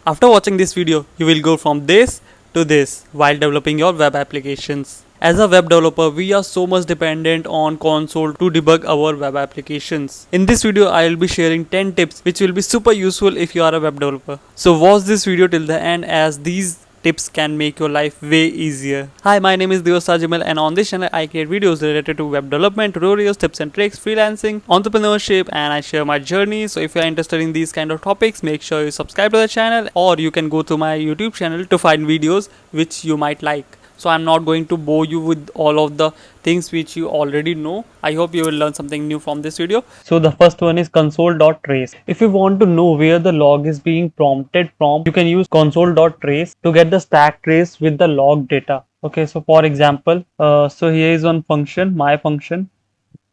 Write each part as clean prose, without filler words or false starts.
After watching this video, you will go from this to this while developing your web applications. As a web developer, we are so much dependent on console to debug our web applications. In this video, I will be sharing 10 tips which will be super useful if you are a web developer. So watch this video till the end as these tips can make your life way easier. Hi, my name is Divasraj Vimal and on this channel I create videos related to web development, tutorials, tips and tricks, freelancing, entrepreneurship, and I share my journey. So if you are interested in these kind of topics, make sure you subscribe to the channel, or you can go to my YouTube channel to find videos which you might like. So I'm not going to bore you with all of the things which you already know. I hope you will learn something new from this video. So the first one is console.trace. If you want to know where the log is being prompted from, you can use console.trace to get the stack trace with the log data. Okay, so for example, so here is one function, my function,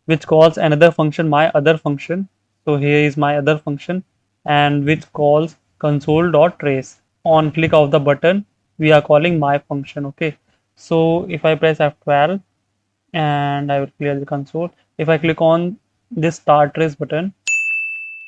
which calls another function, my other function. So here is my other function, and which calls console.trace. On click of the button, we are calling my function. Okay, so if I press F12 and I will clear the console, if I click on this start trace button,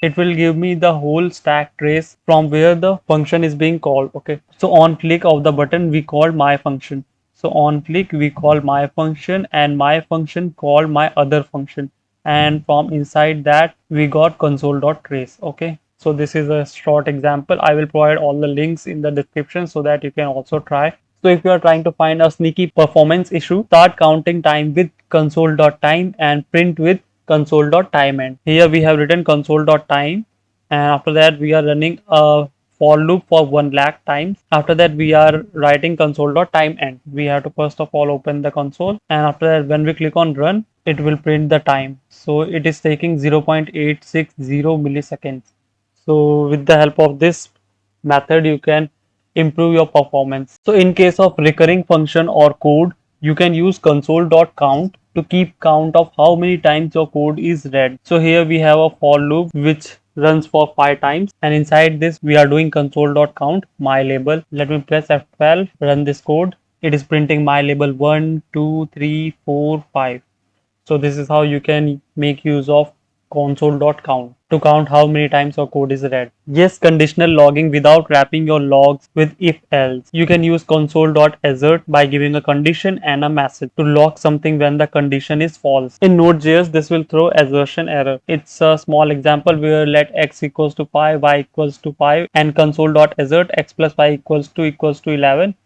it will give me the whole stack trace from where the function is being called. Okay, so on click of the button, we call my function. So on click, we call my function, and my function called my other function, and from inside that we got console.trace. Okay, so this is a short example. I will provide all the links in the description so that you can also try. So if you are trying to find a sneaky performance issue, start counting time with console.time and print with console.timeend. Here we have written console.time, and after that we are running a for loop for 1,00,000 times. After that we are writing console.timeend. We have to first of all open the console, and after that when we click on run, it will print the time. So it is taking 0.860 milliseconds. So with the help of this method, you can improve your performance. So in case of recurring function or code, you can use console.count to keep count of how many times your code is read. So here we have a for loop which runs for 5 times, and inside this we are doing console.count my label. Let me press F12, run this code. It is printing my label 1, 2, 3, 4, 5. So this is how you can make use of console.count to count how many times your code is read. Yes, conditional logging without wrapping your logs with if else. You can use console.assert by giving a condition and a message to log something when the condition is false. In Node.js, this will throw assertion error. It's a small example where let x equals to 5, y equals to 5, and console.assert x plus y equals to 11,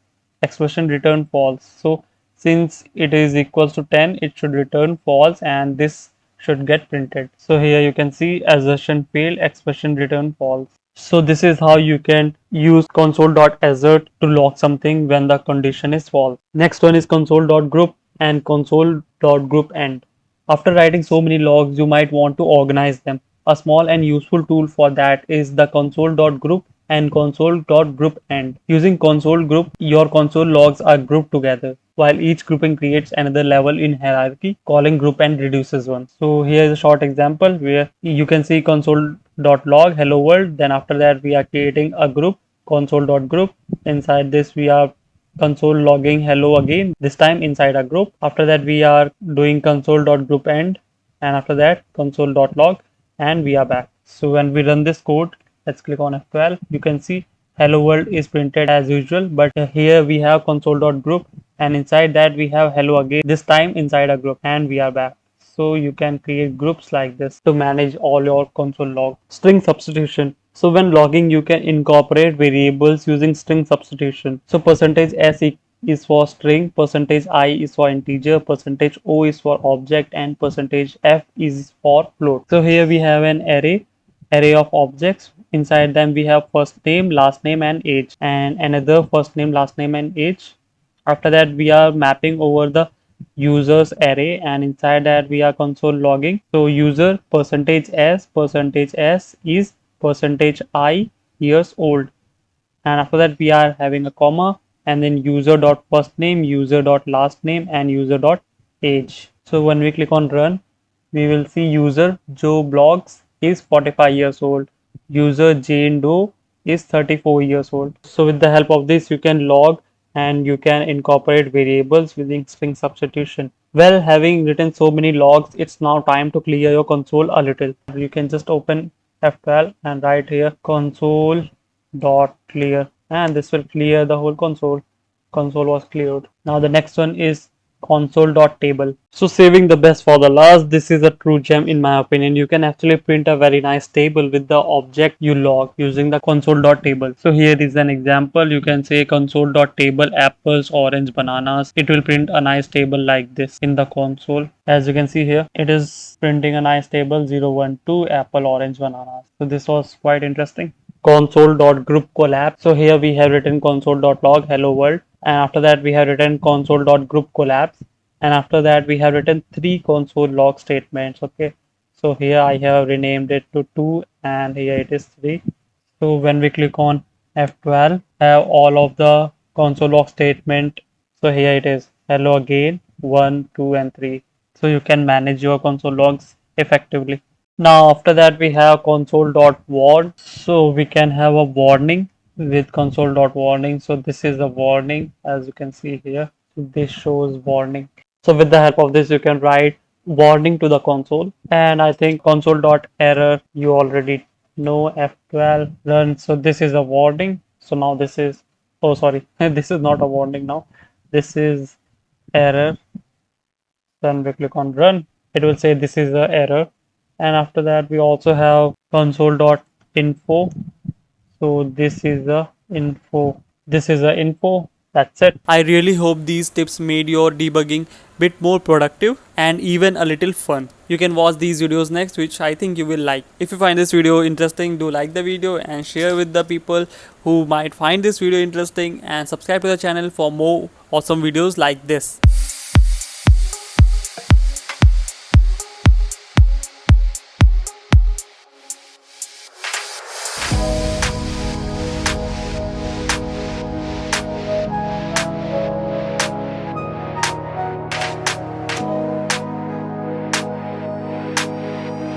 expression return false. So since it is equals to 10, it should return false, and this should get printed. So here you can see assertion failed, expression return false. So this is how you can use console.assert to log something when the condition is false. Next one is console.group and console.groupend. After writing so many logs, you might want to organize them. A small and useful tool for that is the console.group and console.groupend. Using console group, your console logs are grouped together, while each grouping creates another level in hierarchy. Calling groupend reduces one. So here is a short example where you can see console.log hello world. Then after that we are creating a group, console.group. Inside this we are console logging hello again, this time inside a group. After that we are doing console.groupend, and after that console.log, and we are back. So when we run this code, let's click on F12, you can see hello world is printed as usual, but here we have console.group, and inside that we have hello again, this time inside a group, and we are back. So you can create groups like this to manage all your console log. String substitution. So when logging, you can incorporate variables using string substitution. So %s is for string, %i is for integer, %o is for object, and %f is for float. So here we have an array of objects. Inside them we have first name, last name, and age, and another first name, last name, and age. After that we are mapping over the users array, and inside that we are console logging. So user %s is %i years old, and after that we are having a comma, and then user dot first name, user dot last name, and user dot age. So when we click on run, we will see user Joe Blogs is 45 years old, user Jane Doe is 34 years old. So with the help of this, you can log and you can incorporate variables using string substitution. Well, having written so many logs, it's now time to clear your console a little. You can just open F12 and write here console dot clear, and this will clear the whole console. Console was cleared. Now the next one is console dot table. So saving the best for the last, this is a true gem in my opinion. You can actually print a very nice table with the object you log using the console dot table. So here is an example. You can say console dot table apples, orange, bananas. It will print a nice table like this in the console. As you can see here, it is printing a nice table 012 apple, orange, bananas. So this was quite interesting. Console.group collapse. So here we have written console.log hello world, and after that we have written console.group collapse, and after that we have written three console log statements. Okay, so here I have renamed it to 2 and here it is 3. So when we click on F12, have all of the console log statement. So here it is hello again 1, 2 and 3. So you can manage your console logs effectively. Now after that we have console.warn. So we can have a warning with console.warning. So this is a warning, as you can see here. This shows warning. So with the help of this you can write warning to the console. And I think console.error you already know, F12 run. So this is a warning. So now this is, oh sorry, this is not a warning now. This is error. Then we click on run. It will say this is the error. And after that we also have console.info. So this is the info. This is the info. That's it. I really hope these tips made your debugging bit more productive and even a little fun. You can watch these videos next, which I think you will like. If you find this video interesting, do like the video and share with the people who might find this video interesting, and subscribe to the channel for more awesome videos like this.